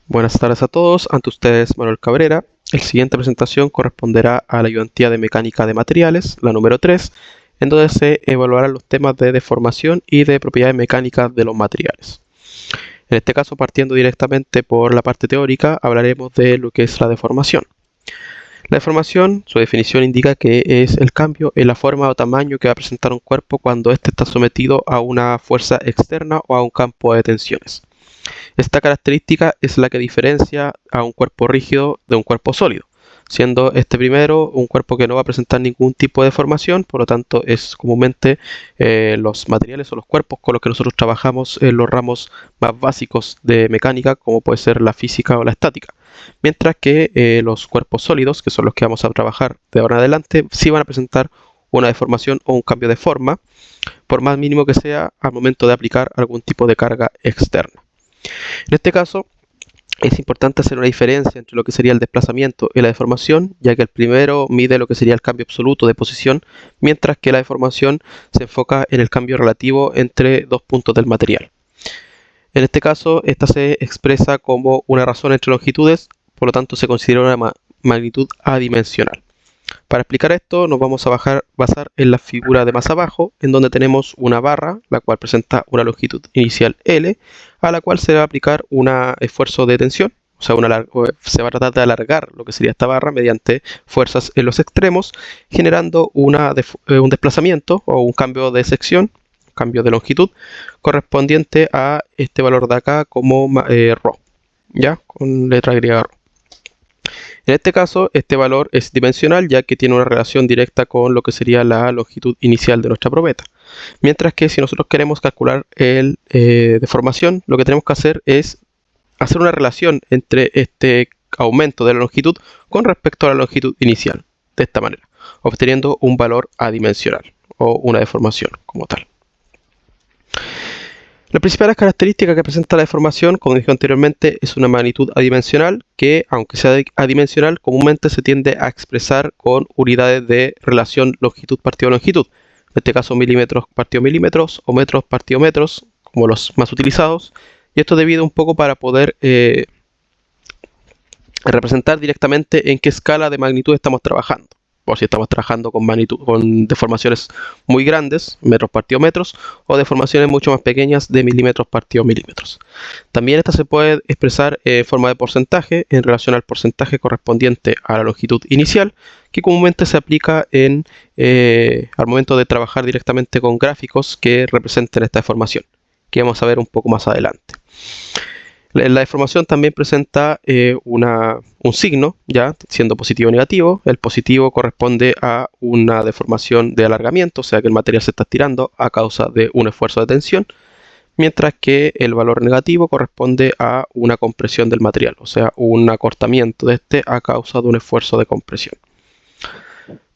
Buenas tardes a todos, ante ustedes Manuel Cabrera. La siguiente presentación corresponderá a la ayudantía de mecánica de materiales, la número 3, en donde se evaluarán los temas de deformación y de propiedades mecánicas de los materiales. En este caso, partiendo directamente por la parte teórica, hablaremos de lo que es la deformación. La deformación, su definición indica que es el cambio en la forma o tamaño que va a presentar un cuerpo cuando éste está sometido a una fuerza externa o a un campo de tensiones. Esta característica es la que diferencia a un cuerpo rígido de un cuerpo sólido, siendo este primero un cuerpo que no va a presentar ningún tipo de deformación, por lo tanto es comúnmente los materiales o los cuerpos con los que nosotros trabajamos en los ramos más básicos de mecánica, como puede ser la física o la estática. Mientras que los cuerpos sólidos, que son los que vamos a trabajar de ahora en adelante, sí van a presentar una deformación o un cambio de forma, por más mínimo que sea al momento de aplicar algún tipo de carga externa. En este caso, es importante hacer una diferencia entre lo que sería el desplazamiento y la deformación, ya que el primero mide lo que sería el cambio absoluto de posición, mientras que la deformación se enfoca en el cambio relativo entre dos puntos del material. En este caso, esta se expresa como una razón entre longitudes, por lo tanto se considera una magnitud adimensional. Para explicar esto nos vamos a basar en la figura de más abajo, en donde tenemos una barra, la cual presenta una longitud inicial L, a la cual se va a aplicar un esfuerzo de tensión, o sea, se va a tratar de alargar lo que sería esta barra mediante fuerzas en los extremos, generando un desplazamiento o un cambio de sección, cambio de longitud, correspondiente a este valor de acá como ρ, ¿ya? Con letra griega ρ. En este caso, este valor es dimensional ya que tiene una relación directa con lo que sería la longitud inicial de nuestra probeta. Mientras que si nosotros queremos calcular el deformación, lo que tenemos que hacer es hacer una relación entre este aumento de la longitud con respecto a la longitud inicial, de esta manera, obteniendo un valor adimensional o una deformación como tal. Las principales características que presenta la deformación, como dije anteriormente, es una magnitud adimensional que, aunque sea adimensional, comúnmente se tiende a expresar con unidades de relación longitud partido longitud. En este caso milímetros partido milímetros o metros partido metros, como los más utilizados. Y esto debido un poco para poder representar directamente en qué escala de magnitud estamos trabajando. Por si estamos trabajando con deformaciones muy grandes, metros partido metros, o deformaciones mucho más pequeñas de milímetros partido milímetros. También esta se puede expresar en forma de porcentaje en relación al porcentaje correspondiente a la longitud inicial, que comúnmente se aplica al momento de trabajar directamente con gráficos que representen esta deformación, que vamos a ver un poco más adelante. La deformación también presenta un signo, ya siendo positivo o negativo. El positivo corresponde a una deformación de alargamiento, o sea que el material se está estirando a causa de un esfuerzo de tensión, mientras que el valor negativo corresponde a una compresión del material, o sea, un acortamiento de este a causa de un esfuerzo de compresión.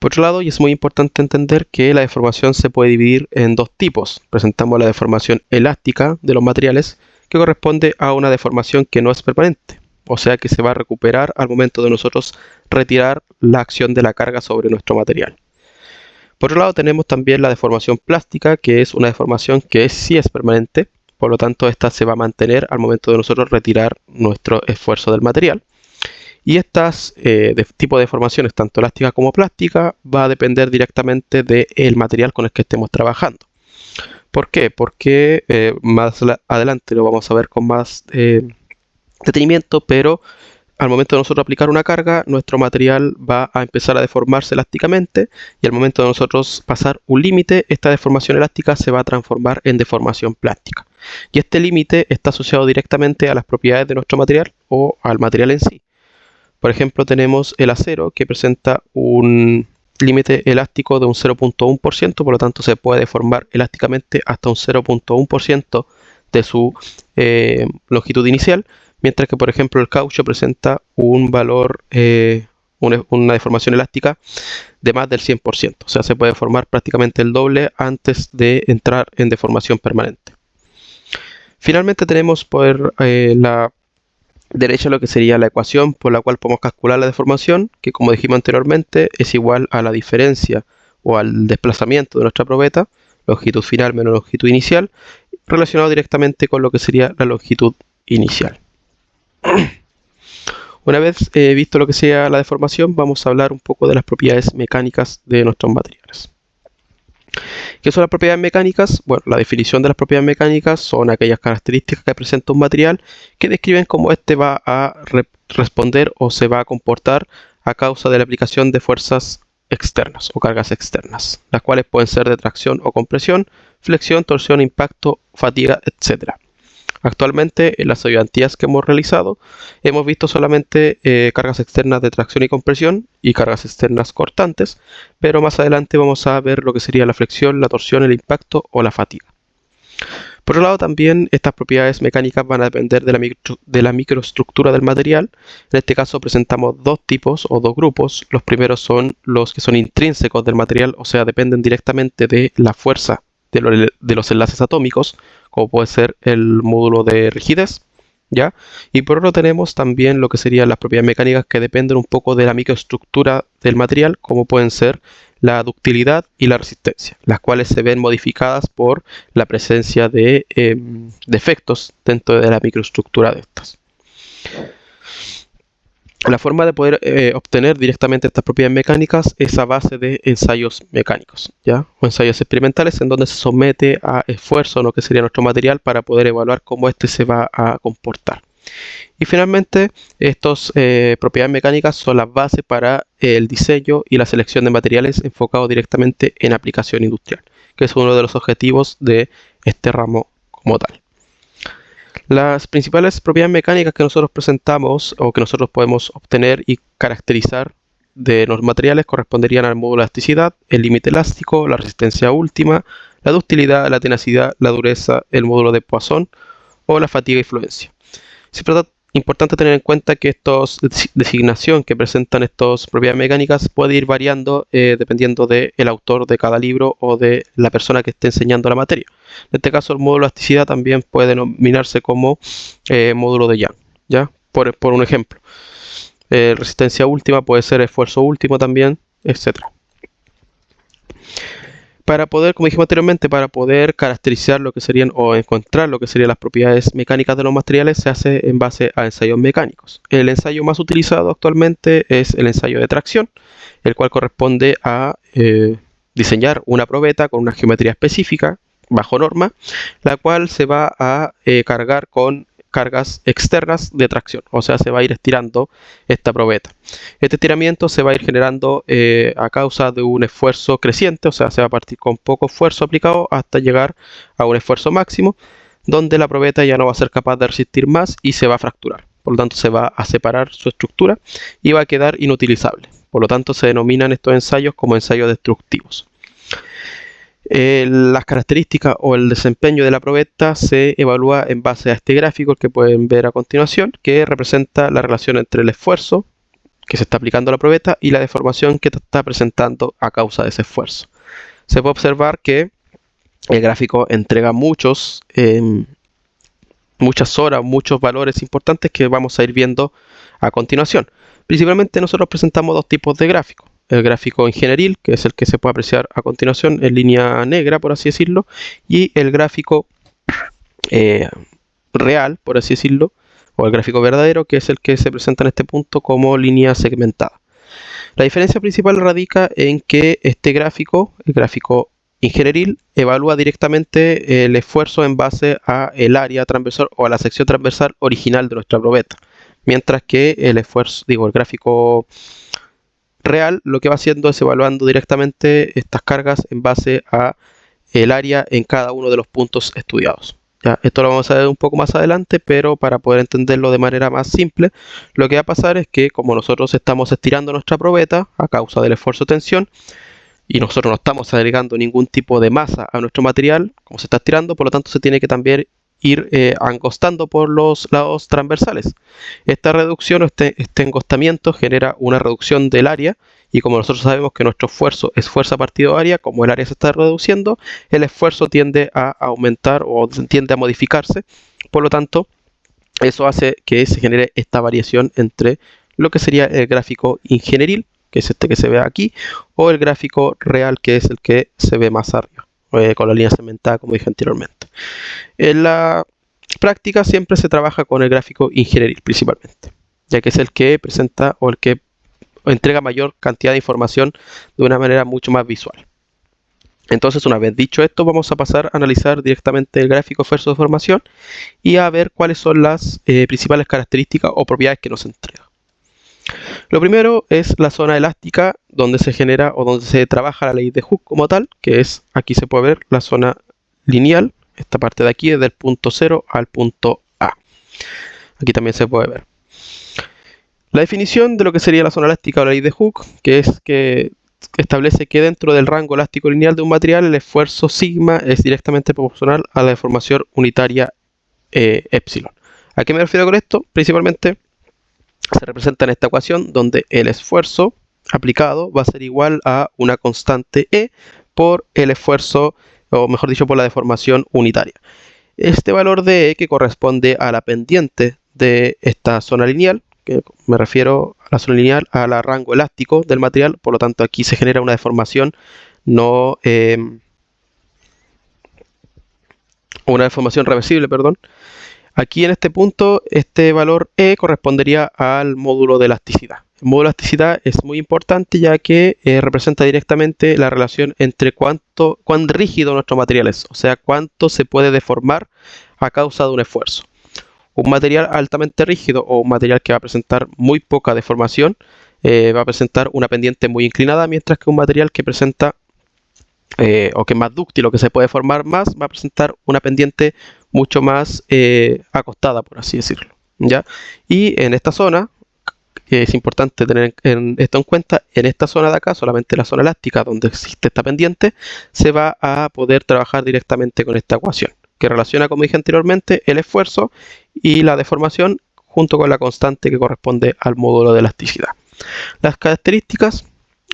Por otro lado, y es muy importante entender que la deformación se puede dividir en dos tipos. Presentamos la deformación elástica de los materiales, que corresponde a una deformación que no es permanente, o sea que se va a recuperar al momento de nosotros retirar la acción de la carga sobre nuestro material. Por otro lado, tenemos también la deformación plástica, que es una deformación que sí es permanente, por lo tanto esta se va a mantener al momento de nosotros retirar nuestro esfuerzo del material. Y estas tipos de deformaciones, tanto elástica como plástica, va a depender directamente del material con el que estemos trabajando. ¿Por qué? Porque más adelante lo vamos a ver con más detenimiento, pero al momento de nosotros aplicar una carga, nuestro material va a empezar a deformarse elásticamente y al momento de nosotros pasar un límite, esta deformación elástica se va a transformar en deformación plástica. Y este límite está asociado directamente a las propiedades de nuestro material o al material en sí. Por ejemplo, tenemos el acero que presenta un límite elástico de un 0.1%, por lo tanto se puede deformar elásticamente hasta un 0.1% de su longitud inicial, mientras que por ejemplo el caucho presenta un valor, una deformación elástica de más del 100%, o sea se puede deformar prácticamente el doble antes de entrar en deformación permanente. Finalmente tenemos por la derecha lo que sería la ecuación por la cual podemos calcular la deformación, que como dijimos anteriormente es igual a la diferencia o al desplazamiento de nuestra probeta, longitud final menos longitud inicial, relacionado directamente con lo que sería la longitud inicial. Una vez visto lo que sea la deformación, vamos a hablar un poco de las propiedades mecánicas de nuestros materiales. ¿Qué son las propiedades mecánicas? Bueno, la definición de las propiedades mecánicas son aquellas características que presenta un material que describen cómo éste va a responder o se va a comportar a causa de la aplicación de fuerzas externas o cargas externas, las cuales pueden ser de tracción o compresión, flexión, torsión, impacto, fatiga, etc. Actualmente, en las ayudantías que hemos realizado, hemos visto solamente cargas externas de tracción y compresión y cargas externas cortantes, pero más adelante vamos a ver lo que sería la flexión, la torsión, el impacto o la fatiga. Por otro lado, también estas propiedades mecánicas van a depender de la microestructura del material. En este caso presentamos dos tipos o dos grupos. Los primeros son los que son intrínsecos del material, o sea, dependen directamente de la fuerza de los enlaces atómicos, como puede ser el módulo de rigidez, ¿ya? Y por otro tenemos también lo que serían las propiedades mecánicas que dependen un poco de la microestructura del material, como pueden ser la ductilidad y la resistencia, las cuales se ven modificadas por la presencia de defectos dentro de la microestructura de estas. La forma de poder obtener directamente estas propiedades mecánicas es a base de ensayos mecánicos, ¿ya? O ensayos experimentales en donde se somete a esfuerzo, lo que sería nuestro material, para poder evaluar cómo éste se va a comportar. Y finalmente, estas propiedades mecánicas son las bases para el diseño y la selección de materiales enfocados directamente en aplicación industrial, que es uno de los objetivos de este ramo como tal. Las principales propiedades mecánicas que nosotros presentamos o que nosotros podemos obtener y caracterizar de los materiales corresponderían al módulo de elasticidad, el límite elástico, la resistencia última, la ductilidad, la tenacidad, la dureza, el módulo de Poisson o la fatiga y fluencia. Siempre es importante tener en cuenta que estos designación que presentan estas propiedades mecánicas puede ir variando dependiendo del autor de cada libro o de la persona que esté enseñando la materia. En este caso, el módulo de elasticidad también puede denominarse como módulo de Young, ¿ya? Por un ejemplo. Resistencia última puede ser esfuerzo último también, etc. Para poder, como dijimos anteriormente, para poder caracterizar lo que serían o encontrar lo que serían las propiedades mecánicas de los materiales, se hace en base a ensayos mecánicos. El ensayo más utilizado actualmente es el ensayo de tracción, el cual corresponde a diseñar una probeta con una geometría específica, bajo norma, la cual se va a cargar con cargas externas de tracción, o sea, se va a ir estirando esta probeta. Este estiramiento se va a ir generando a causa de un esfuerzo creciente, o sea, se va a partir con poco esfuerzo aplicado hasta llegar a un esfuerzo máximo, donde la probeta ya no va a ser capaz de resistir más y se va a fracturar. Por lo tanto, se va a separar su estructura y va a quedar inutilizable. Por lo tanto, se denominan estos ensayos como ensayos destructivos. Las características o el desempeño de la probeta se evalúa en base a este gráfico que pueden ver a continuación, que representa la relación entre el esfuerzo que se está aplicando a la probeta y la deformación que está presentando a causa de ese esfuerzo. Se puede observar que el gráfico entrega muchas horas, muchos valores importantes que vamos a ir viendo a continuación. Principalmente nosotros presentamos dos tipos de gráficos. El gráfico ingenieril, que es el que se puede apreciar a continuación en línea negra, por así decirlo, y el gráfico real, por así decirlo, o el gráfico verdadero, que es el que se presenta en este punto como línea segmentada. La diferencia principal radica en que este gráfico, el gráfico ingenieril, evalúa directamente el esfuerzo en base a el área transversal o a la sección transversal original de nuestra probeta, mientras que el gráfico real lo que va haciendo es evaluando directamente estas cargas en base a el área en cada uno de los puntos estudiados. ¿Ya? Esto lo vamos a ver un poco más adelante, pero para poder entenderlo de manera más simple, lo que va a pasar es que como nosotros estamos estirando nuestra probeta a causa del esfuerzo de tensión, y nosotros no estamos agregando ningún tipo de masa a nuestro material, como se está estirando, por lo tanto se tiene que también ir angostando por los lados transversales. Esta reducción o este angostamiento genera una reducción del área, y como nosotros sabemos que nuestro esfuerzo es fuerza partido área, como el área se está reduciendo, el esfuerzo tiende a aumentar o tiende a modificarse. Por lo tanto, eso hace que se genere esta variación entre lo que sería el gráfico ingenieril, que es este que se ve aquí, o el gráfico real, que es el que se ve más arriba, con la línea segmentada, como dije anteriormente. En la práctica siempre se trabaja con el gráfico ingenieril principalmente. ya que es el que presenta o el que entrega mayor cantidad de información de una manera mucho más visual. Entonces, una vez dicho esto, vamos a pasar a analizar directamente el gráfico esfuerzo-deformación y a ver cuáles son las principales características o propiedades que nos entrega. Lo primero es la zona elástica donde se genera o donde se trabaja la ley de Hooke como tal, que es, aquí se puede ver la zona lineal, esta parte de aquí es del punto 0 al punto A. Aquí también se puede ver. La definición de lo que sería la zona elástica o la ley de Hooke, que es que establece que dentro del rango elástico lineal de un material el esfuerzo sigma es directamente proporcional a la deformación unitaria epsilon. ¿A qué me refiero con esto? Principalmente se representa en esta ecuación donde el esfuerzo aplicado va a ser igual a una constante E por el esfuerzo, o mejor dicho, por la deformación unitaria. Este valor de E, que corresponde a la pendiente de esta zona lineal, que me refiero a la zona lineal, a la rango elástico del material, por lo tanto aquí se genera una deformación una deformación reversible, perdón. Aquí en este punto, este valor E correspondería al módulo de elasticidad. El módulo de elasticidad es muy importante ya que representa directamente la relación entre cuán rígido nuestro material es, o sea, cuánto se puede deformar a causa de un esfuerzo. Un material altamente rígido o un material que va a presentar muy poca deformación va a presentar una pendiente muy inclinada, mientras que un material que presenta o que es más dúctil o que se puede formar más, va a presentar una pendiente mucho más acostada, por así decirlo, ¿ya? Y en esta zona, es importante tener esto en cuenta, en esta zona de acá, solamente la zona elástica donde existe esta pendiente, se va a poder trabajar directamente con esta ecuación, que relaciona, como dije anteriormente, el esfuerzo y la deformación junto con la constante que corresponde al módulo de elasticidad. Las características,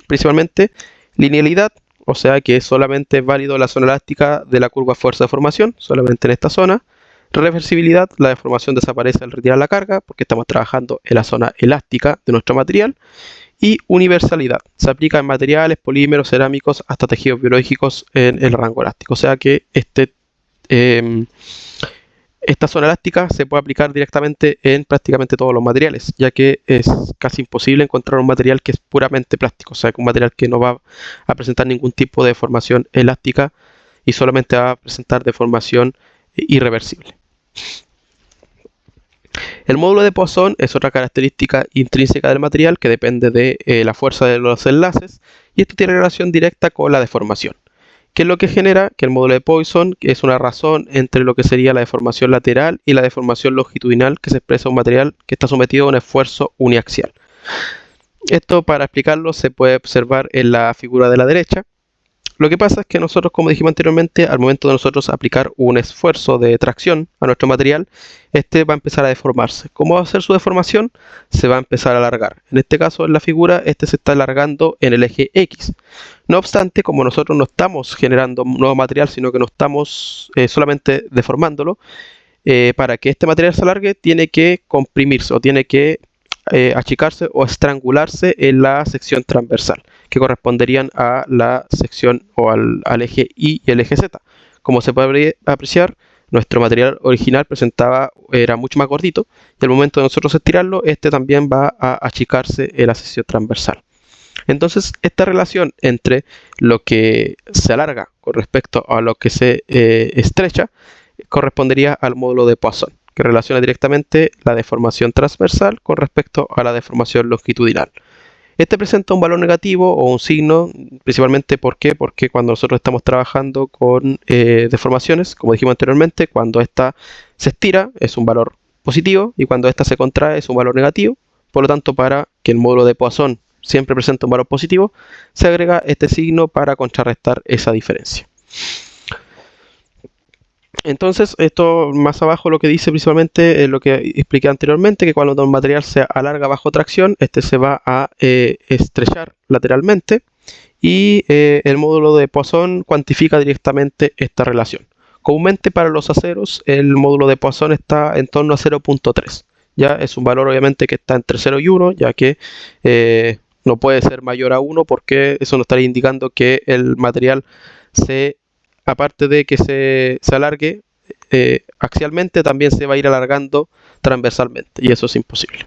principalmente, linealidad, o sea que solamente es válido la zona elástica de la curva fuerza-deformación, solamente en esta zona. Reversibilidad, la deformación desaparece al retirar la carga, porque estamos trabajando en la zona elástica de nuestro material. Y universalidad, se aplica en materiales, polímeros, cerámicos, hasta tejidos biológicos en el rango elástico. O sea que esta zona elástica se puede aplicar directamente en prácticamente todos los materiales, ya que es casi imposible encontrar un material que es puramente plástico, o sea, que un material que no va a presentar ningún tipo de deformación elástica y solamente va a presentar deformación irreversible. El módulo de Poisson es otra característica intrínseca del material que depende de la fuerza de los enlaces y esto tiene relación directa con la deformación. ¿Qué es lo que genera? Que el módulo de Poisson es una razón entre lo que sería la deformación lateral y la deformación longitudinal que se expresa en un material que está sometido a un esfuerzo uniaxial. Esto, para explicarlo, se puede observar en la figura de la derecha. Lo que pasa es que nosotros, como dijimos anteriormente, al momento de nosotros aplicar un esfuerzo de tracción a nuestro material, este va a empezar a deformarse. ¿Cómo va a ser su deformación? Se va a empezar a alargar. En este caso, en la figura, este se está alargando en el eje X. No obstante, como nosotros no estamos generando nuevo material, sino que no estamos solamente deformándolo, para que este material se alargue, tiene que comprimirse o tiene que achicarse o estrangularse en la sección transversal, que corresponderían a la sección o al eje Y y el eje Z. Como se puede apreciar, nuestro material original era mucho más gordito y al momento de nosotros estirarlo, este también va a achicarse en la sección transversal. Entonces, esta relación entre lo que se alarga con respecto a lo que se estrecha correspondería al módulo de Poisson, que relaciona directamente la deformación transversal con respecto a la deformación longitudinal. Este presenta un valor negativo o un signo, principalmente ¿por qué? Porque cuando nosotros estamos trabajando con deformaciones, como dijimos anteriormente, cuando esta se estira es un valor positivo y cuando esta se contrae es un valor negativo. Por lo tanto, para que el módulo de Poisson siempre presente un valor positivo, se agrega este signo para contrarrestar esa diferencia. Entonces, esto más abajo lo que dice principalmente es lo que expliqué anteriormente, que cuando un material se alarga bajo tracción, este se va a estrechar lateralmente y el módulo de Poisson cuantifica directamente esta relación. Comúnmente para los aceros el módulo de Poisson está en torno a 0.3. Ya es un valor obviamente que está entre 0 y 1, ya que no puede ser mayor a 1 porque eso nos estaría indicando que el material aparte de que se alargue axialmente, también se va a ir alargando transversalmente y eso es imposible.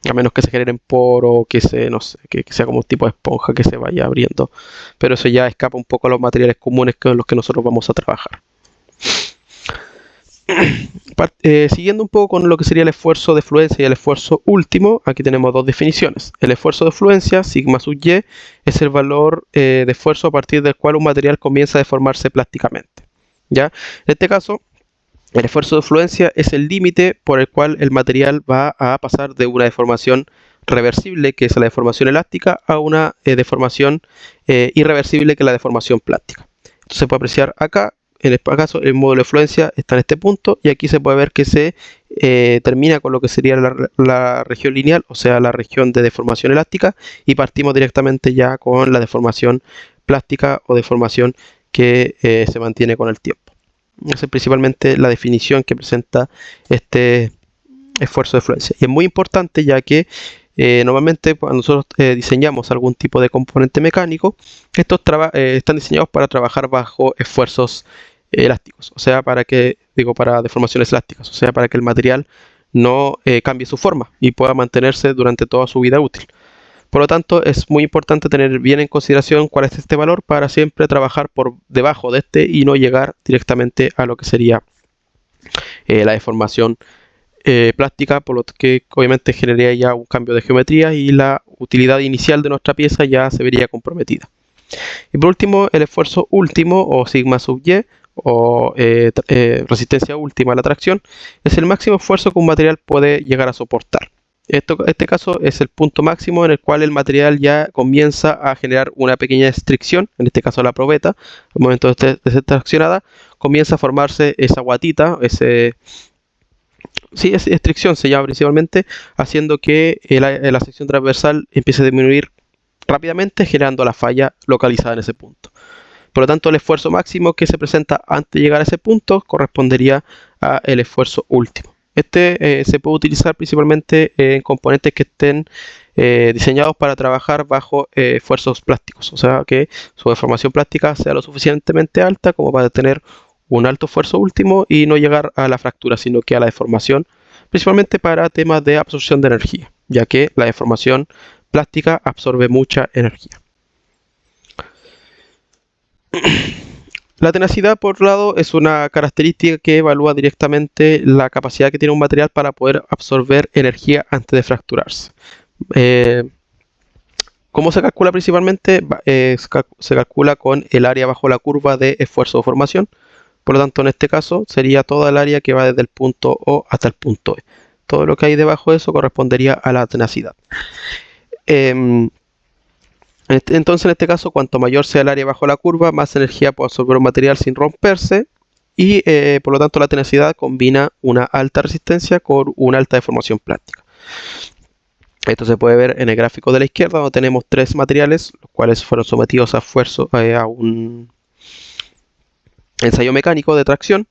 a menos que se generen poros, que no sé, que sea como un tipo de esponja que se vaya abriendo, pero eso ya escapa un poco a los materiales comunes con los que nosotros vamos a trabajar. Siguiendo un poco con lo que sería el esfuerzo de fluencia y el esfuerzo último, aquí tenemos dos definiciones. El esfuerzo de fluencia, sigma sub y, es el valor de esfuerzo a partir del cual un material comienza a deformarse plásticamente. ¿Ya? En este caso, el esfuerzo de fluencia es el límite por el cual el material va a pasar de una deformación reversible, que es la deformación elástica, a una deformación irreversible, que es la deformación plástica. Esto se puede apreciar acá. En este caso, el módulo de fluencia está en este punto, y aquí se puede ver que se termina con lo que sería la región lineal, o sea, la región de deformación elástica, y partimos directamente ya con la deformación plástica o deformación que se mantiene con el tiempo. Esa es principalmente la definición que presenta este esfuerzo de fluencia. Y es muy importante, ya que normalmente cuando nosotros diseñamos algún tipo de componente mecánico, estos están diseñados para trabajar bajo esfuerzos elásticos, o sea, para deformaciones elásticas, o sea, para que el material no cambie su forma y pueda mantenerse durante toda su vida útil. Por lo tanto, es muy importante tener bien en consideración cuál es este valor para siempre trabajar por debajo de este y no llegar directamente a lo que sería la deformación plástica, por lo que obviamente generaría ya un cambio de geometría y la utilidad inicial de nuestra pieza ya se vería comprometida. Y por último, el esfuerzo último, o sigma sub y, o resistencia última a la tracción, es el máximo esfuerzo que un material puede llegar a soportar. Este caso es el punto máximo en el cual el material ya comienza a generar una pequeña restricción, en este caso la probeta. Al momento de ser traccionada, comienza a formarse esa guatita, esa restricción se llama principalmente, haciendo que la sección transversal empiece a disminuir rápidamente, generando la falla localizada en ese punto. Por lo tanto, el esfuerzo máximo que se presenta antes de llegar a ese punto correspondería al esfuerzo último. Este se puede utilizar principalmente en componentes que estén diseñados para trabajar bajo esfuerzos plásticos, o sea, que su deformación plástica sea lo suficientemente alta como para tener un alto esfuerzo último y no llegar a la fractura, sino que a la deformación, principalmente para temas de absorción de energía, ya que la deformación plástica absorbe mucha energía. La tenacidad, por otro lado, es una característica que evalúa directamente la capacidad que tiene un material para poder absorber energía antes de fracturarse. ¿Cómo se calcula principalmente? Se calcula con el área bajo la curva de esfuerzo de formación. Por lo tanto, en este caso, sería toda el área que va desde el punto O hasta el punto E. Todo lo que hay debajo de eso correspondería a la tenacidad. Entonces, en este caso, cuanto mayor sea el área bajo la curva, más energía puede absorber un material sin romperse, y por lo tanto la tenacidad combina una alta resistencia con una alta deformación plástica. Esto se puede ver en el gráfico de la izquierda, donde tenemos tres materiales, los cuales fueron sometidos a esfuerzo, a un ensayo mecánico de tracción,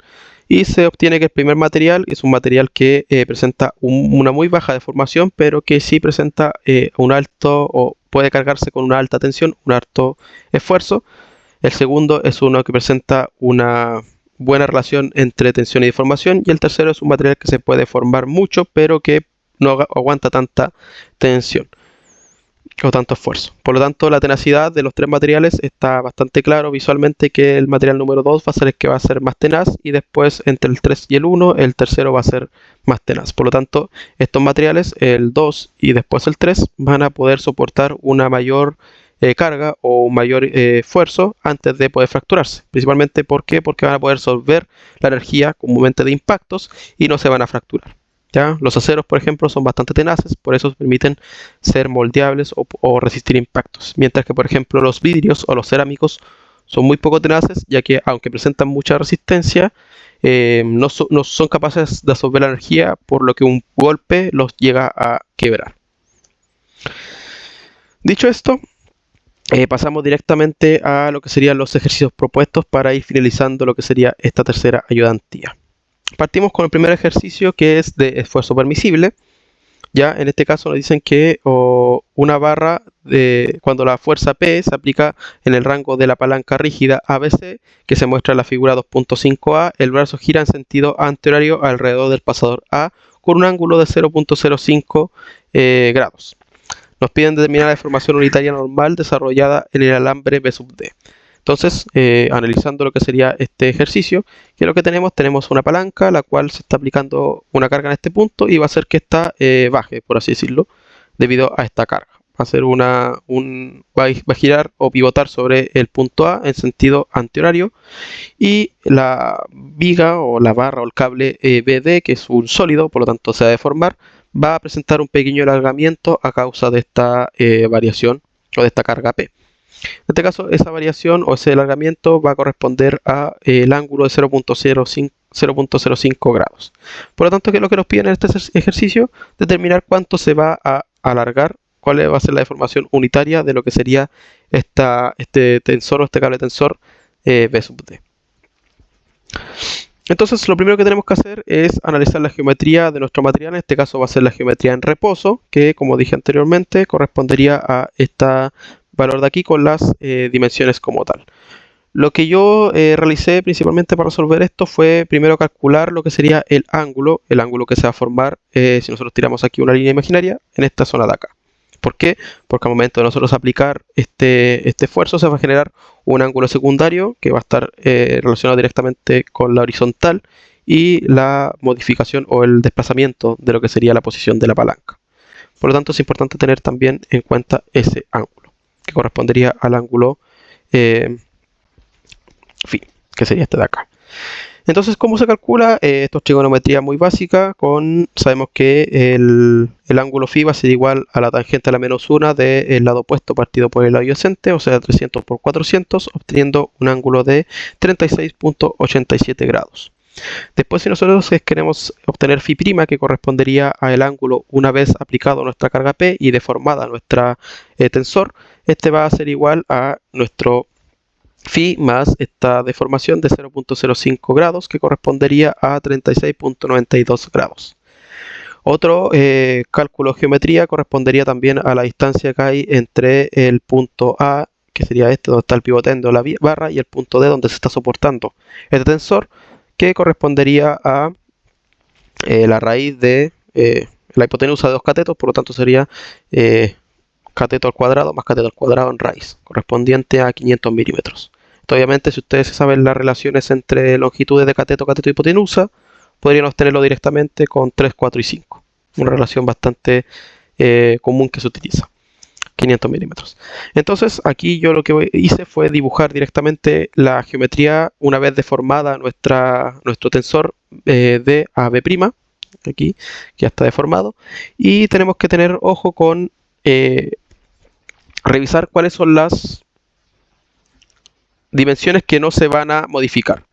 y se obtiene que el primer material es un material que presenta una muy baja deformación, pero que sí presenta un alto, o puede cargarse con una alta tensión, un alto esfuerzo. El segundo es uno que presenta una buena relación entre tensión y deformación, y el tercero es un material que se puede deformar mucho, pero que no aguanta tanta tensión o tanto esfuerzo. Por lo tanto, la tenacidad de los tres materiales está bastante claro visualmente que el material número 2 va a ser el que va a ser más tenaz, y después entre el 3 y el 1, el tercero va a ser más tenaz. Por lo tanto, estos materiales, el 2 y después el 3, van a poder soportar una mayor carga o un mayor esfuerzo antes de poder fracturarse. Principalmente, ¿por qué? Porque van a poder absorber la energía comúnmente de impactos y no se van a fracturar. ¿Ya? Los aceros, por ejemplo, son bastante tenaces, por eso permiten ser moldeables o resistir impactos. Mientras que, por ejemplo, los vidrios o los cerámicos son muy poco tenaces, ya que aunque presentan mucha resistencia, no son capaces de absorber la energía, por lo que un golpe los llega a quebrar. Dicho esto, pasamos directamente a lo que serían los ejercicios propuestos para ir finalizando lo que sería esta tercera ayudantía. Partimos con el primer ejercicio, que es de esfuerzo permisible. Ya en este caso nos dicen que una barra, cuando la fuerza P se aplica en el rango de la palanca rígida ABC, que se muestra en la figura 2.5a, el brazo gira en sentido antihorario alrededor del pasador A con un ángulo de 0.05 grados. Nos piden determinar la deformación unitaria normal desarrollada en el alambre B sub D. Entonces, analizando lo que sería este ejercicio, que es lo que tenemos, tenemos una palanca, la cual se está aplicando una carga en este punto y va a hacer que esta baje, por así decirlo, debido a esta carga. Va a girar o pivotar sobre el punto A en sentido antihorario, y la viga o la barra o el cable BD, que es un sólido, por lo tanto se va a deformar, va a presentar un pequeño alargamiento a causa de esta variación o de esta carga P. En este caso, esa variación o ese alargamiento va a corresponder a el ángulo de 0.05 grados. Por lo tanto, ¿qué es lo que nos piden en este ejercicio? Determinar cuánto se va a alargar, cuál va a ser la deformación unitaria de lo que sería este tensor o este cable tensor B sub D. Entonces, lo primero que tenemos que hacer es analizar la geometría de nuestro material. En este caso va a ser la geometría en reposo, que, como dije anteriormente, correspondería a este valor de aquí con las dimensiones como tal. Lo que yo realicé principalmente para resolver esto fue primero calcular lo que sería el ángulo que se va a formar si nosotros tiramos aquí una línea imaginaria en esta zona de acá. ¿Por qué? Porque al momento de nosotros aplicar este esfuerzo se va a generar un ángulo secundario que va a estar relacionado directamente con la horizontal y la modificación o el desplazamiento de lo que sería la posición de la palanca. Por lo tanto, es importante tener también en cuenta ese ángulo, que correspondería al ángulo phi, que sería este de acá. Entonces, ¿cómo se calcula? Esto es trigonometría muy básica. Sabemos que el ángulo phi va a ser igual a la tangente a la menos 1 del lado opuesto partido por el lado adyacente, o sea, 300 por 400, obteniendo un ángulo de 36.87 grados. Después, si nosotros queremos obtener phi', que correspondería al ángulo una vez aplicado nuestra carga P y deformada nuestra tensor, este va a ser igual a nuestro phi más esta deformación de 0.05 grados, que correspondería a 36.92 grados. Otro cálculo de geometría correspondería también a la distancia que hay entre el punto A, que sería este donde está el pivoteando la barra, y el punto D donde se está soportando este tensor, que correspondería a la raíz de la hipotenusa de dos catetos. Por lo tanto sería cateto al cuadrado más cateto al cuadrado en raíz, correspondiente a 500 milímetros. Obviamente, si ustedes saben las relaciones entre longitudes de cateto, cateto y hipotenusa, podrían obtenerlo directamente con 3, 4 y 5. Una relación bastante común que se utiliza. 500 milímetros. Entonces, aquí yo lo que hice fue dibujar directamente la geometría una vez deformada nuestro tensor de AB', aquí, que ya está deformado. Y tenemos que tener ojo con revisar cuáles son las dimensiones que no se van a modificar.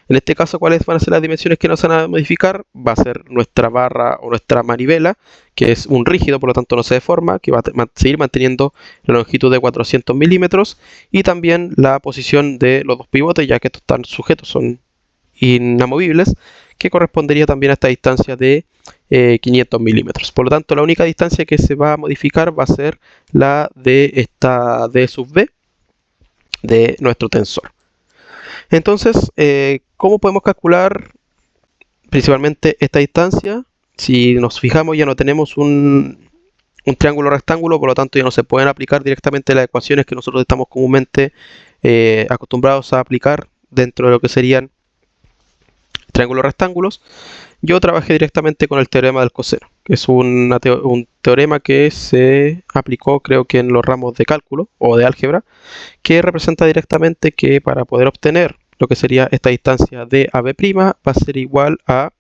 En este caso, ¿cuáles van a ser las dimensiones que no se van a modificar? Va a ser nuestra barra o nuestra manivela, que es un rígido, por lo tanto no se deforma, que va a seguir manteniendo la longitud de 400 milímetros, y también la posición de los dos pivotes, ya que estos están sujetos, son inamovibles, que correspondería también a esta distancia de 500 milímetros. Por lo tanto, la única distancia que se va a modificar va a ser la de esta D sub B de nuestro tensor. Entonces, ¿cómo podemos calcular principalmente esta distancia? Si nos fijamos, ya no tenemos un triángulo rectángulo, por lo tanto ya no se pueden aplicar directamente las ecuaciones que nosotros estamos comúnmente acostumbrados a aplicar dentro de lo que serían triángulos rectángulos. Yo trabajé directamente con el teorema del coseno, que es un teorema que se aplicó, creo que en los ramos de cálculo o de álgebra, que representa directamente que para poder obtener lo que sería esta distancia de AB' va a ser igual a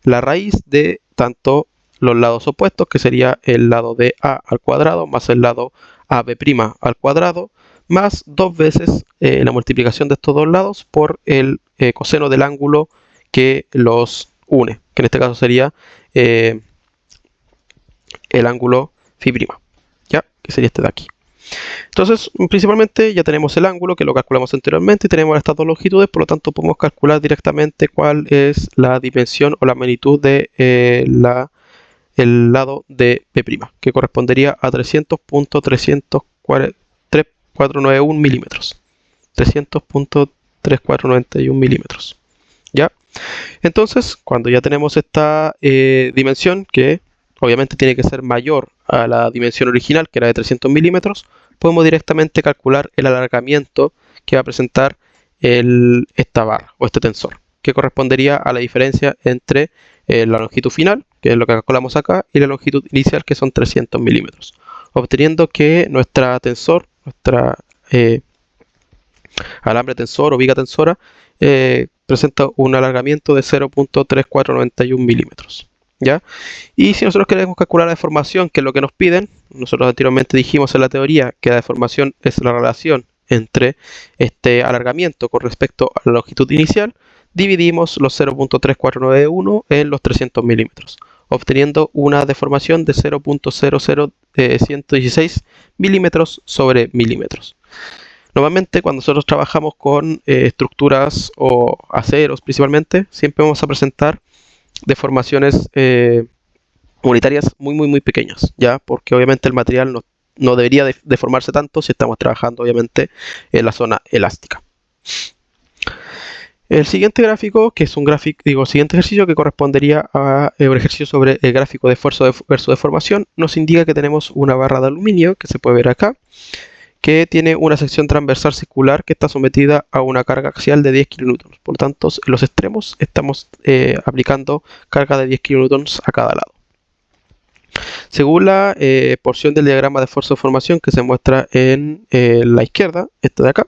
la raíz de tanto los lados opuestos, que sería el lado de A al cuadrado más el lado AB' al cuadrado, más dos veces la multiplicación de estos dos lados por el coseno del ángulo que los une, que en este caso sería el ángulo phi', ¿ya? Que sería este de aquí. Entonces, principalmente ya tenemos el ángulo, que lo calculamos anteriormente, y tenemos estas dos longitudes, por lo tanto podemos calcular directamente cuál es la dimensión o la magnitud de el lado de P', que correspondería a 300.3491 milímetros. 300.3491 milímetros. ¿Ya? Entonces, cuando ya tenemos esta dimensión, que obviamente tiene que ser mayor a la dimensión original, que era de 300 milímetros, podemos directamente calcular el alargamiento que va a presentar esta barra o este tensor, que correspondería a la diferencia entre la longitud final, que es lo que calculamos acá, y la longitud inicial, que son 300 milímetros, obteniendo que nuestra tensor, nuestra alambre tensor o viga tensora, presenta un alargamiento de 0.3491 milímetros. ¿Ya? Y si nosotros queremos calcular la deformación, que es lo que nos piden, nosotros anteriormente dijimos en la teoría que la deformación es la relación entre este alargamiento con respecto a la longitud inicial, dividimos los 0.3491 en los 300 milímetros, obteniendo una deformación de 0.00116 milímetros sobre milímetros. Normalmente cuando nosotros trabajamos con estructuras o aceros principalmente, siempre vamos a presentar deformaciones unitarias muy pequeñas, ¿ya? Porque obviamente el material no debería deformarse tanto si estamos trabajando obviamente en la zona elástica. El siguiente gráfico, que es un gráfico, siguiente ejercicio que correspondería a un ejercicio sobre el gráfico de esfuerzo versus deformación, nos indica que tenemos una barra de aluminio que se puede ver acá, que tiene una sección transversal circular que está sometida a una carga axial de 10 kN. Por lo tanto, en los extremos estamos aplicando carga de 10 kN a cada lado. Según la porción del diagrama de esfuerzo de formación que se muestra en la izquierda, esta de acá,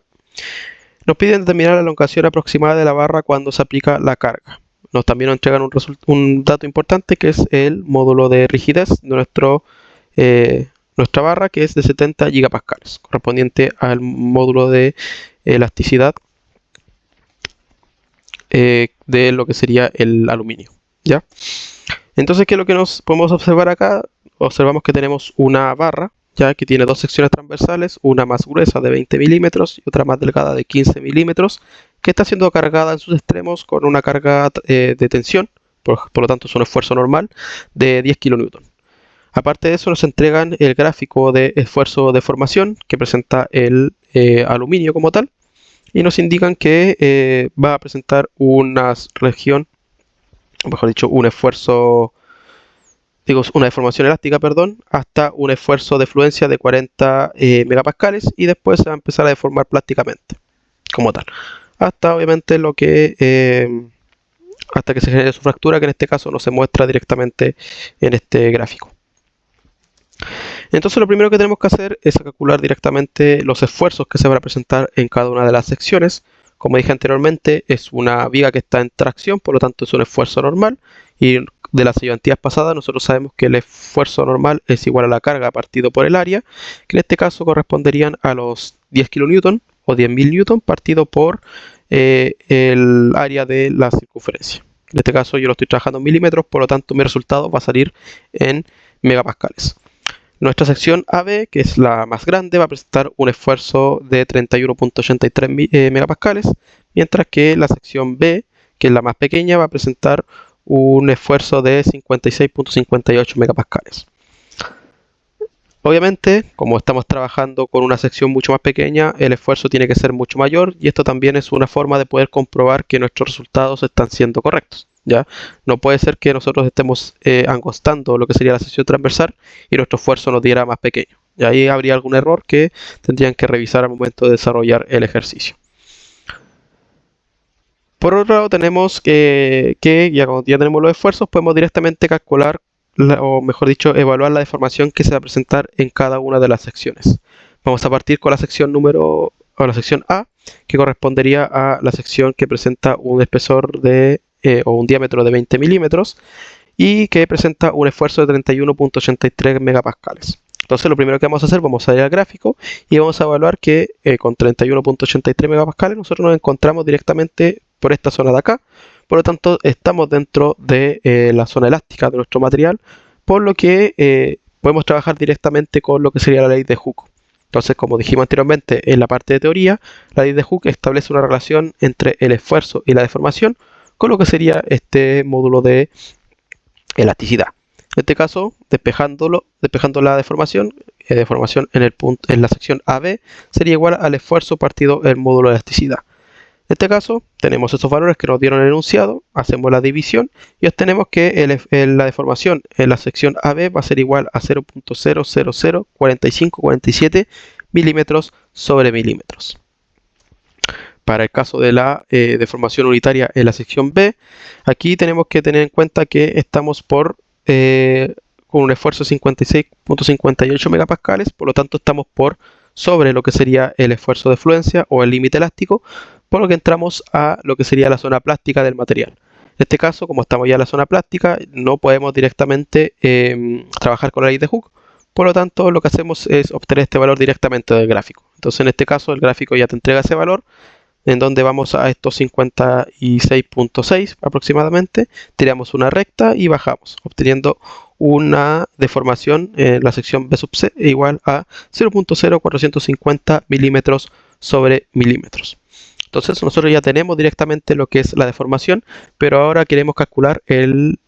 nos piden determinar la elongación aproximada de la barra cuando se aplica la carga. También nos entregan un dato importante, que es el módulo de rigidez de nuestra barra, que es de 70 gigapascales, correspondiente al módulo de elasticidad de lo que sería el aluminio, ¿ya? Entonces, ¿qué es lo que nos podemos observar acá? Observamos que tenemos una barra, ya que tiene dos secciones transversales, una más gruesa de 20 milímetros y otra más delgada de 15 milímetros, que está siendo cargada en sus extremos con una carga de tensión, por lo tanto es un esfuerzo normal de 10 kN. Aparte de eso, nos entregan el gráfico de esfuerzo de formación que presenta el aluminio como tal, y nos indican que va a presentar una región, o mejor dicho, una deformación elástica, perdón, hasta un esfuerzo de fluencia de 40 megapascales, y después se va a empezar a deformar plásticamente como tal, hasta obviamente hasta que se genere su fractura, que en este caso no se muestra directamente en este gráfico. Entonces, lo primero que tenemos que hacer es calcular directamente los esfuerzos que se van a presentar en cada una de las secciones. Como dije anteriormente, es una viga que está en tracción, por lo tanto es un esfuerzo normal, y de las ayudantías pasadas nosotros sabemos que el esfuerzo normal es igual a la carga partido por el área, que en este caso corresponderían a los 10 kN o 10.000 N partido por el área de la circunferencia. En este caso yo lo estoy trabajando en milímetros, por lo tanto mi resultado va a salir en megapascales. Nuestra sección AB, que es la más grande, va a presentar un esfuerzo de 31.83 megapascales, mientras que la sección B, que es la más pequeña, va a presentar un esfuerzo de 56.58 megapascales. Obviamente, como estamos trabajando con una sección mucho más pequeña, el esfuerzo tiene que ser mucho mayor, y esto también es una forma de poder comprobar que nuestros resultados están siendo correctos. ¿Ya? No puede ser que nosotros estemos angostando lo que sería la sección transversal y nuestro esfuerzo nos diera más pequeño. Y ahí habría algún error que tendrían que revisar al momento de desarrollar el ejercicio. Por otro lado, tenemos que ya cuando ya tenemos los esfuerzos, podemos directamente calcular, o mejor dicho, evaluar la deformación que se va a presentar en cada una de las secciones. Vamos a partir con la sección la sección A, que correspondería a la sección que presenta un espesor o un diámetro de 20 milímetros y que presenta un esfuerzo de 31.83 megapascales. Entonces, lo primero que vamos a hacer, vamos a ir al gráfico y vamos a evaluar que con 31.83 megapascales nosotros nos encontramos directamente por esta zona de acá. Por lo tanto, estamos dentro de la zona elástica de nuestro material, por lo que podemos trabajar directamente con lo que sería la ley de Hooke. Entonces, como dijimos anteriormente en la parte de teoría, la ley de Hooke establece una relación entre el esfuerzo y la deformación, con lo que sería este módulo de elasticidad. En este caso, despejando la deformación en la sección AB sería igual al esfuerzo partido el módulo de elasticidad. En este caso, tenemos esos valores que nos dieron el enunciado, hacemos la división y obtenemos que la deformación en la sección AB va a ser igual a 0.0004547 milímetros sobre milímetros. Para el caso de la deformación unitaria en la sección B, aquí tenemos que tener en cuenta que estamos con un esfuerzo de 56.58 megapascales, por lo tanto estamos sobre lo que sería el esfuerzo de fluencia o el límite elástico, por lo que entramos a lo que sería la zona plástica del material. En este caso, como estamos ya en la zona plástica, no podemos directamente trabajar con la ley de Hooke, por lo tanto lo que hacemos es obtener este valor directamente del gráfico. Entonces en este caso el gráfico ya te entrega ese valor, en donde vamos a estos 56.6 aproximadamente, tiramos una recta y bajamos, obteniendo una deformación en la sección B sub C igual a 0.0450 milímetros sobre milímetros. Entonces nosotros ya tenemos directamente lo que es la deformación, pero ahora queremos calcular el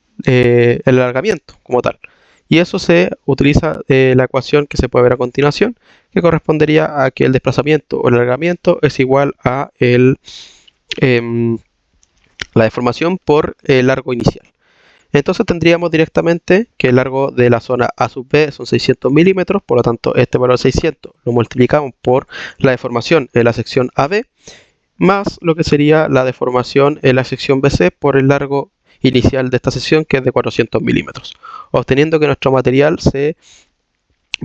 alargamiento como tal. Y eso se utiliza la ecuación que se puede ver a continuación, que correspondería a que el desplazamiento o el alargamiento es igual a la deformación por el largo inicial. Entonces tendríamos directamente que el largo de la zona A sub B son 600 milímetros, por lo tanto este valor 600 lo multiplicamos por la deformación en la sección AB, más lo que sería la deformación en la sección BC por el largo inicial de esta sección, que es de 400 milímetros, obteniendo que nuestro material se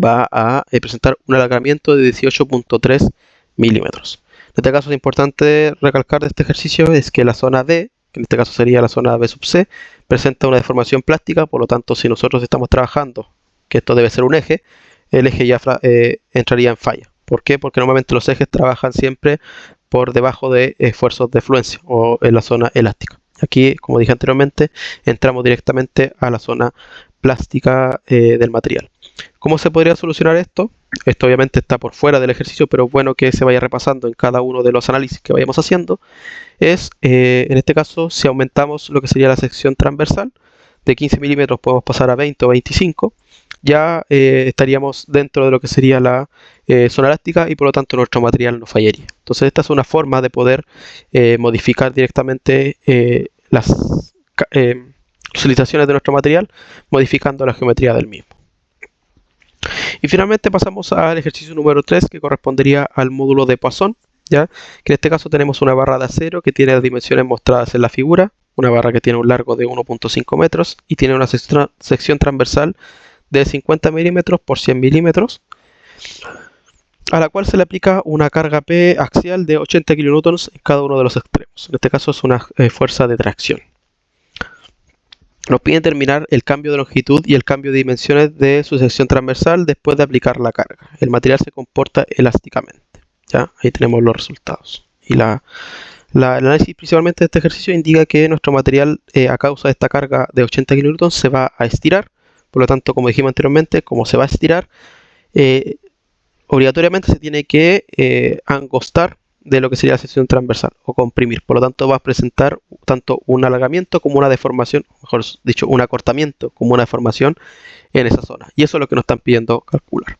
va a presentar un alargamiento de 18.3 milímetros. En este caso es importante recalcar de este ejercicio es que la zona D, que en este caso sería la zona B sub C, presenta una deformación plástica, por lo tanto si nosotros estamos trabajando, que esto debe ser un eje, el eje ya entraría en falla. ¿Por qué? Porque normalmente los ejes trabajan siempre por debajo de esfuerzos de fluencia o en la zona elástica. Aquí, como dije anteriormente, entramos directamente a la zona plástica del material. ¿Cómo se podría solucionar esto? Esto obviamente está por fuera del ejercicio, pero es bueno que se vaya repasando en cada uno de los análisis que vayamos haciendo. En este caso, si aumentamos lo que sería la sección transversal, de 15 milímetros podemos pasar a 20 o 25, ya estaríamos dentro de lo que sería la zona elástica y por lo tanto nuestro material no fallaría. Entonces esta es una forma de poder modificar directamente las utilizaciones de nuestro material, modificando la geometría del mismo. Y finalmente pasamos al ejercicio número 3, que correspondería al módulo de Poisson, ¿ya? Que en este caso tenemos una barra de acero que tiene las dimensiones mostradas en la figura, una barra que tiene un largo de 1.5 metros y tiene una sección transversal de 50 milímetros por 100 milímetros, a la cual se le aplica una carga P axial de 80 kilonewtons en cada uno de los extremos. En este caso es una fuerza de tracción. Nos piden determinar el cambio de longitud y el cambio de dimensiones de su sección transversal después de aplicar la carga. El material se comporta elásticamente. ¿Ya? Ahí tenemos los resultados. Y el análisis principalmente de este ejercicio indica que nuestro material, a causa de esta carga de 80 kN, se va a estirar. Por lo tanto, como dijimos anteriormente, como se va a estirar, obligatoriamente se tiene que angostar de lo que sería la sección transversal o comprimir. Por lo tanto, va a presentar tanto un alargamiento como una deformación, mejor dicho, un acortamiento como una deformación en esa zona. Y eso es lo que nos están pidiendo calcular.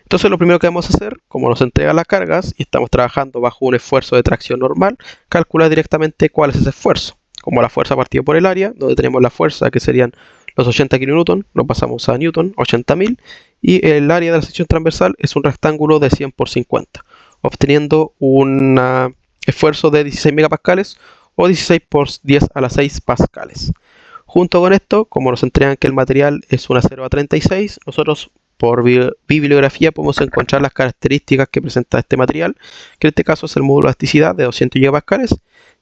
Entonces lo primero que vamos a hacer, como nos entregan las cargas y estamos trabajando bajo un esfuerzo de tracción normal, calcular directamente cuál es ese esfuerzo. Como la fuerza partida por el área, donde tenemos la fuerza que serían los 80 kN, lo pasamos a Newton, 80.000, y el área de la sección transversal es un rectángulo de 100 por 50, obteniendo un esfuerzo de 16 megapascales o 16 por 10 a la 6 pascales. Junto con esto, como nos entregan que el material es un acero A36, nosotros por bibliografía podemos encontrar las características que presenta este material, que en este caso es el módulo de elasticidad de 200 gigapascales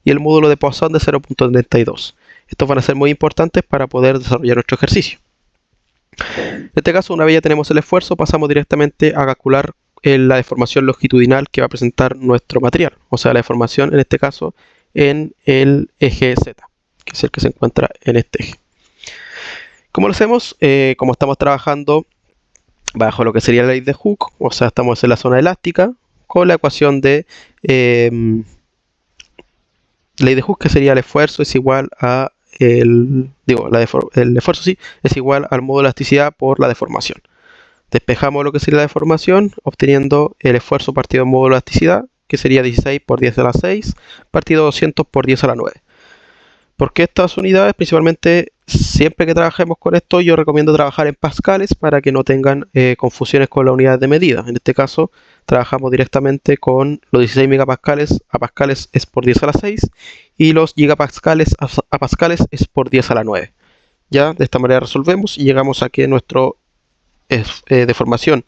y el módulo de Poisson de 0.32. Estos van a ser muy importantes para poder desarrollar nuestro ejercicio. En este caso, una vez ya tenemos el esfuerzo, pasamos directamente a calcular la deformación longitudinal que va a presentar nuestro material, o sea, la deformación en este caso en el eje Z, que es el que se encuentra en este eje. ¿Cómo lo hacemos? Como estamos trabajando bajo lo que sería la ley de Hooke, o sea, estamos en la zona elástica, con la ecuación de ley de Hooke, que sería el esfuerzo es igual a el esfuerzo sí es igual al módulo de elasticidad por la deformación. Despejamos lo que sería la deformación, obteniendo el esfuerzo partido del módulo de elasticidad, que sería 16 por 10 a la 6, partido 200 por 10 a la 9. Porque estas unidades, principalmente, siempre que trabajemos con esto, yo recomiendo trabajar en pascales para que no tengan confusiones con las unidades de medida. En este caso, trabajamos directamente con los 16 megapascales a pascales es por 10 a la 6 y los gigapascales a pascales es por 10 a la 9. Ya, de esta manera resolvemos y llegamos a que nuestro deformación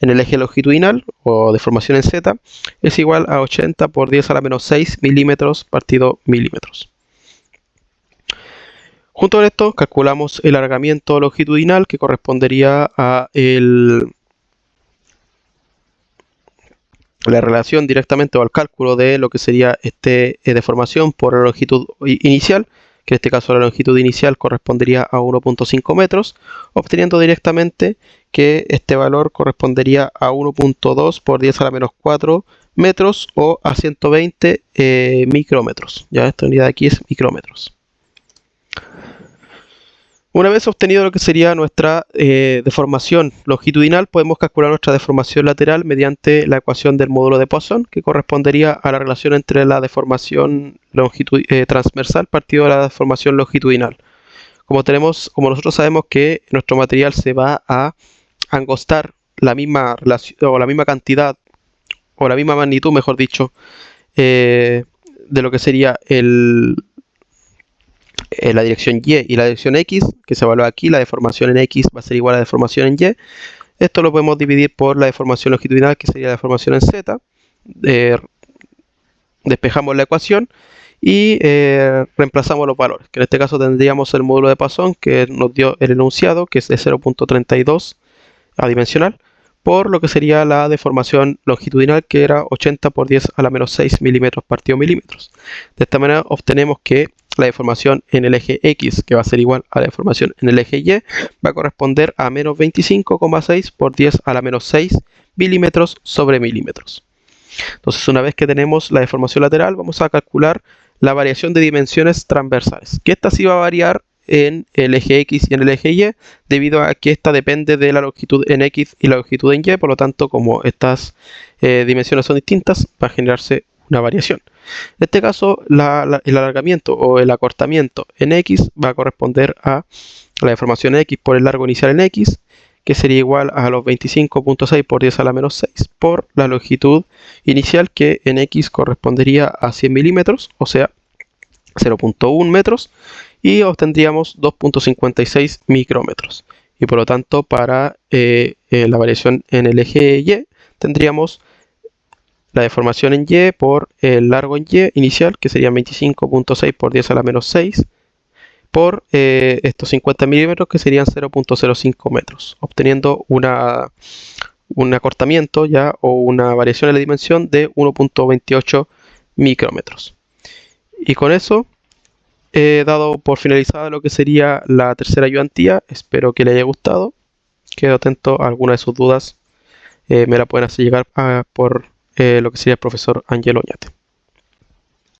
en el eje longitudinal o deformación en Z es igual a 80 por 10 a la menos 6 milímetros partido milímetros. Junto con esto calculamos el alargamiento longitudinal que correspondería a la relación directamente o al cálculo de lo que sería deformación por la longitud inicial, que en este caso la longitud inicial correspondería a 1.5 metros, obteniendo directamente que este valor correspondería a 1.2 por 10 a la menos 4 metros o a 120 micrómetros. Ya esta unidad aquí es micrómetros. Una vez obtenido lo que sería nuestra deformación longitudinal, podemos calcular nuestra deformación lateral mediante la ecuación del módulo de Poisson, que correspondería a la relación entre la deformación transversal partido de la deformación longitudinal. Como nosotros sabemos que nuestro material se va a angostar la misma relación, o la misma cantidad, o la misma magnitud, mejor dicho, de lo que sería la dirección Y y la dirección X, que se evalúa aquí, la deformación en X va a ser igual a la deformación en Y. Esto lo podemos dividir por la deformación longitudinal, que sería la deformación en Z. Despejamos la ecuación y reemplazamos los valores, que en este caso tendríamos el módulo de Poisson, que nos dio el enunciado, que es de 0.32 adimensional, por lo que sería la deformación longitudinal, que era 80 por 10 a la menos 6 milímetros partido milímetros. De esta manera obtenemos que la deformación en el eje X, que va a ser igual a la deformación en el eje Y, va a corresponder a menos 25,6 por 10 a la menos 6 milímetros sobre milímetros. Entonces, una vez que tenemos la deformación lateral, vamos a calcular la variación de dimensiones transversales, que esta sí va a variar en el eje X y en el eje Y, debido a que esta depende de la longitud en X y la longitud en Y. Por lo tanto, como estas dimensiones son distintas, va a generarse una variación. En este caso, el alargamiento o el acortamiento en X va a corresponder a la deformación en X por el largo inicial en X, que sería igual a los 25.6 por 10 a la menos 6 por la longitud inicial, que en X correspondería a 100 milímetros, o sea, 0.1 metros, y obtendríamos 2.56 micrómetros. Y por lo tanto, para la variación en el eje Y, tendríamos la deformación en Y por el largo en Y inicial, que sería 25.6 por 10 a la menos 6, por estos 50 milímetros, que serían 0.05 metros, obteniendo un acortamiento ya o una variación en la dimensión de 1.28 micrómetros. Y con eso he dado por finalizada lo que sería la tercera ayudantía. Espero que le haya gustado. Quedo atento a alguna de sus dudas. Me la pueden hacer llegar por lo que sería el profesor Angelo Oñate.